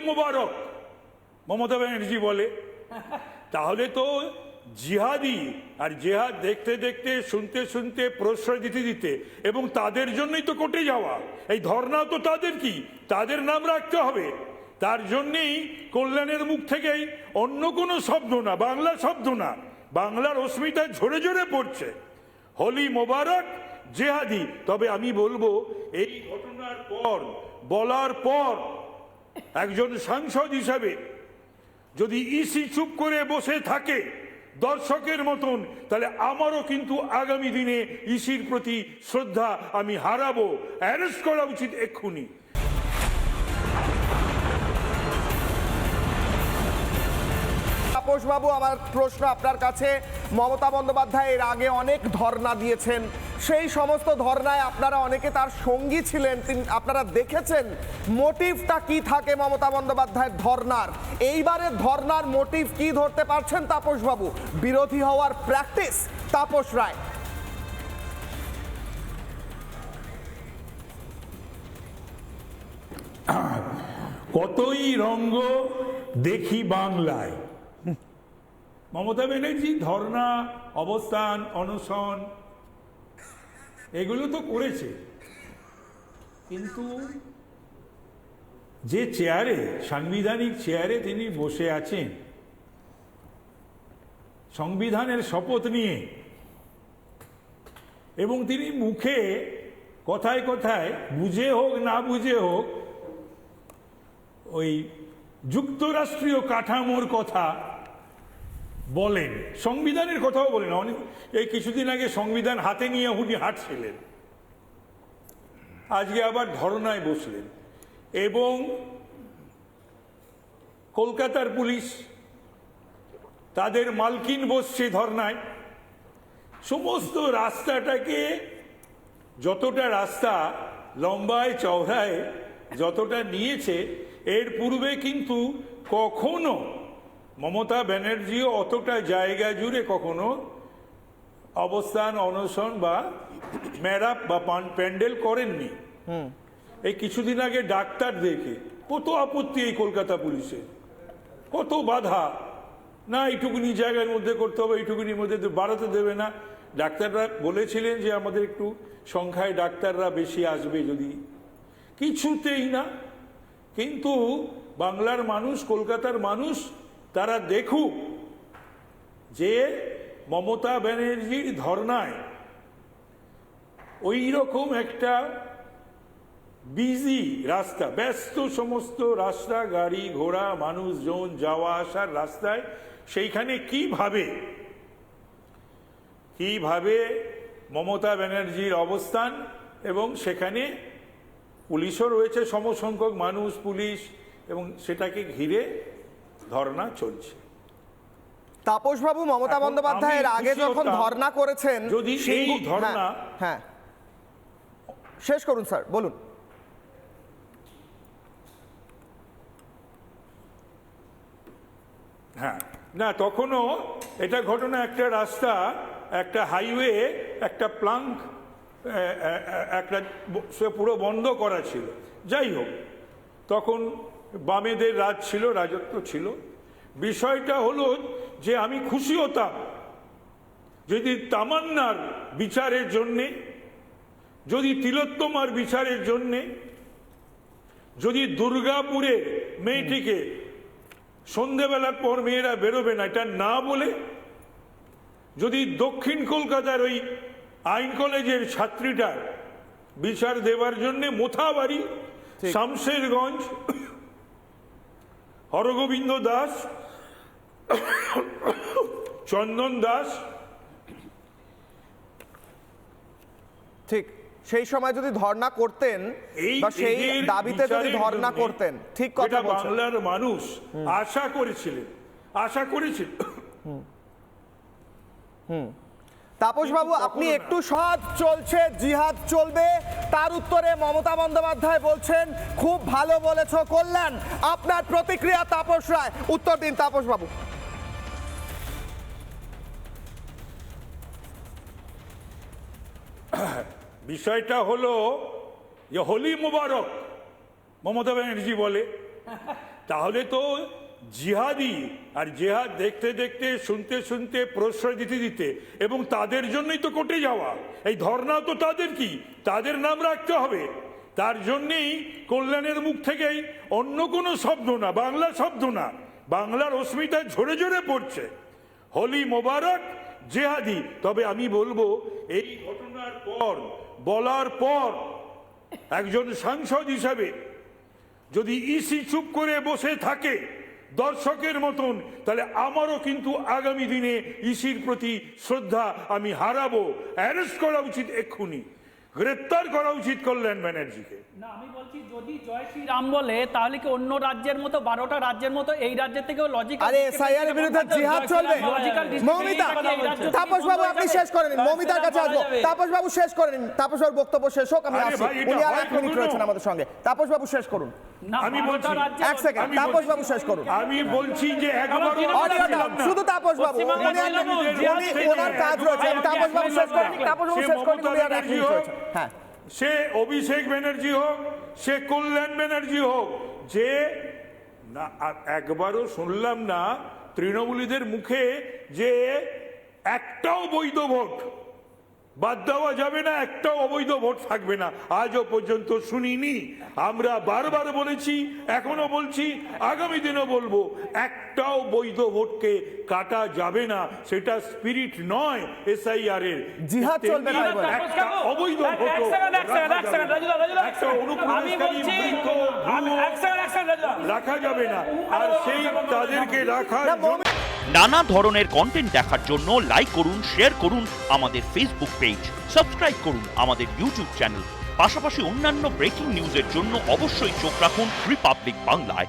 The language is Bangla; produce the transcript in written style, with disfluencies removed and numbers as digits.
মোবারক মমতা ব্যানার্জি বলে, তাহলে তো জিহাদি আর জেহাদ দেখতে দেখতে শুনতে শুনতে প্রশ্রয় দিতে দিতে এবং তাদের জন্যই তো কোর্টে যাওয়া, এই ধর্ণা তো তাদের কি তাদের নাম রাখতে হবে। তার জন্যেই কল্যাণের মুখ থেকেই অন্য কোনো শব্দ না, বাংলা শব্দ না, বাংলার অস্মিতা ঝরে ঝরে পড়ছে। হোলি মোবারক জেহাদি। তবে আমি বলবো এই ঘটনার পর বলার পর একজন সাংসদ হিসাবে যদি ইসি চুপ করে বসে থাকে দর্শকের মতন, তাহলে আমারও কিন্তু আগামী দিনে ইসির প্রতি শ্রদ্ধা আমি হারাবো। অ্যারেস্ট করা উচিত এক্ষুনি। তাপস বাবু, আমার প্রশ্ন আপনার কাছে, মমতা বন্দ্যোপাধ্যায় এর আগে অনেক ধর্ণা দিয়েছেন, সেই সমস্ত ধর্ণায় আপনারা অনেকে তার সঙ্গী ছিলেন, আপনারা দেখেছেন মোটিভটা কি থাকে মমতা বন্দ্যোপাধ্যায়ের ধর্ণার। এইবারের ধর্ণার মোটিভ কি ধরতে পারছেন তাপস বাবু? বিরোধী হওয়ার প্র্যাকটিস তাপস রায়। কতই রঙ্গ দেখি বাংলায়। মমতা ব্যানার্জি ধর্ণা, অবস্থান, অনশন এগুলো তো করেছে, কিন্তু যে চেয়ারে, সাংবিধানিক চেয়ারে তিনি বসে আছেন সংবিধানের শপথ নিয়ে, এবং তিনি মুখে কথায় কথায় বুঝে হোক না বুঝে হোক ওই যুক্তরাষ্ট্রীয় কাঠামোর কথা বলেন, সংবিধানের কথাও বলেন। অনেক এই কিছুদিন আগে সংবিধান হাতে নিয়ে উনি হাঁটছিলেন, আজকে আবার ধর্নায় বসলেন। এবং কলকাতার পুলিশ তাদের মালকিন বসছে ধর্নায়। সমস্ত রাস্তাটাকে, যতটা রাস্তা লম্বায় চওড়ায় যতটা নিয়েছে, এর পূর্বে কিন্তু কখনো মমতা ব্যানার্জিও অতটা জায়গা জুড়ে কখনো অবস্থান, অনশন বা মেরাপ বা প্যান্ডেল করেননি। এই কিছুদিন আগে ডাক্তার দেখে কত আপত্তি এই কলকাতা পুলিশের, কত বাধা, না এইটুকুনি জায়গার মধ্যে করতে হবে, এইটুকুনির মধ্যে বাড়াতে দেবে না। ডাক্তাররা বলেছিলেন যে আমাদের একটু সংখ্যায় ডাক্তাররা বেশি আসবে, যদি কিছুতেই না। কিন্তু বাংলার মানুষ, কলকাতার মানুষ তারা দেখুক যে মমতা ব্যানার্জির ধর্নায় ওই রকম একটা বিজি রাস্তা, ব্যস্ত সমস্ত রাস্তা, গাড়ি ঘোড়া মানুষজন যাওয়া আসার রাস্তায়, সেইখানে কিভাবে মমতা ব্যানার্জির অবস্থান, এবং সেখানে পুলিশও রয়েছে, সমসংখ্যক মানুষ, পুলিশ, এবং সেটাকে ঘিরে ধর্ণা চলছে। তাপস বাবু, মমতা বন্দ্যোপাধ্যায়ের আগে যখন ধর্ণা করেছেন, যদি সেই ধর্ণা, হ্যাঁ শেষ করুন স্যার, বলুন। হ্যাঁ, না তখনও এটা ঘটনা, একটা রাস্তা, একটা হাইওয়ে, একটা প্লাঙ্ক, একটা সে পুরো বন্ধ করা ছিল। যাই হোক, তখন বামেদের রাজ ছিল, রাজত্ব ছিল। বিষয়টা হলো যে আমি খুশি হতাম যদি তামান্নার বিচারের জন্যে, যদি তিলোত্তমার বিচারের জন্যে, যদি দুর্গাপুরের মেয়েটিকে সন্ধেবেলার পর মেয়েরা বেরোবে না এটা না বলে, যদি দক্ষিণ কলকাতার ওই আইন কলেজের ছাত্রীটার বিচার দেওয়ার জন্যে মোথাবাড়ি, শামশেরগঞ্জ, হরগোবিন্দ দাস, চন্দন দাস, ঠিক সেই সময় যদি ধর্ণা করতেন, বা সেই দাবিতে যদি ধর্ণা করতেন, ঠিক কথা বলছেন, বাংলার মানুষ আশা করেছিল। তাপস বাবু, আপনি একটু সৎ চলছে, জিহাদ চলবে, তার উত্তরে মমতা বন্দ্যোপাধ্যায় বলছেন খুব ভালো বলেছো কল্যাণ। আপনার প্রতিক্রিয়া তাপস রায়, উত্তর দিন তাপস বাবু। বিষয়টা হলো যে হোলি মোবারক মমতা ব্যানার্জি বলে, তাহলে তো জিহাদি আর জেহাদ দেখতে দেখতে শুনতে শুনতে প্রশ্রয় দিতে দিতে এবং তাদের জন্যই তো কোর্টে যাওয়া, এই ধর্ণা তো তাদের কি, তাদের নাম রাখতে হবে। তার জন্যেই কল্যাণের মুখ থেকেই অন্য কোনো শব্দ না, বাংলা শব্দ না, বাংলার অস্মিতায় ঝরে ঝরে পড়ছে হোলি মোবারক জেহাদি। তবে আমি বলবো এই ঘটনার পর বলার পর একজন সাংসদ হিসাবে যদি ইসি চুপ করে বসে থাকে দর্শকের মতন, তাহলে আমারও কিন্তু আগামী দিনে ইসির প্রতি শ্রদ্ধা আমি হারাবো। অ্যারেস্ট করা উচিত, এক্ষুনি গ্রেপ্তার করা উচিত কল্যাণ ব্যানার্জিকে। না, আমি বলছি যদি জয় শ্রী রাম বলে তাহলে কি অন্য রাজ্যের মতো 12টা রাজ্যের মতো এই রাজ্যের থেকেও লজিক্যাল আরে এসআইআর এর বিরুদ্ধে জিহাদ চলবে। মৌমিতা, তাপস বাবু আপনি শেষ করে নিন, মৌমিতার কাছে আসবো। তাপস বাবু শেষ করে নিন, তাপস বাবুর বক্তব্য শেষ হোক, আমি আরে আসছি। ভাই, এটা উনি আর হয় 1 মিনিট কখনো? রয়েছেন আমাদের সঙ্গে। তাপস বাবু শেষ করুন, আমি বলছি, 1 সেকেন্ড, তাপস বাবু শেষ করুন। আমি বলছি যে একবার অডিও ডাউন, শুধু তাপস বাবু, উনি ওনার কাজ রয়েছে। আমি তাপস বাবু শেষ করে নিন, তাপস বাবু শেষ করে নিন, উনি আর 1 মিনিট রয়েছে। হ্যাঁ, সে অভিষেক ব্যানার্জি হোক, সে কল্যাণ ব্যানার্জি হোক, যে না একবারও শুনলাম না তৃণমূলীদের মুখে যে একটাও বৈধ ভোট বাদ দেওয়া যাবে না, একটাও অবৈধ ভোট থাকবে না, আজও পর্যন্ত শুনিনি। আমরা বারবার বলেছি, এখনো বলছি, আগামী দিনও বলবো, একটাও বৈধ ভোটকে কাটা যাবে না। সেটা স্পিরিট নয় এসআইআর এর। জিহাদ চলবে না এবার। একটা অবৈধ ভোট রাখা যাবে না, আর সেই তাদেরকে রাখার জন্য নানা ধরনের কন্টেন্ট দেখার জন্য লাইক করুন, শেয়ার করুন আমাদের ফেসবুক পেজ, সাবস্ক্রাইব করুন আমাদের ইউটিউব চ্যানেল। পাশাপাশি অন্যান্য ব্রেকিং নিউজের জন্য অবশ্যই চোখ রাখুন রিপাবলিক বাংলায়।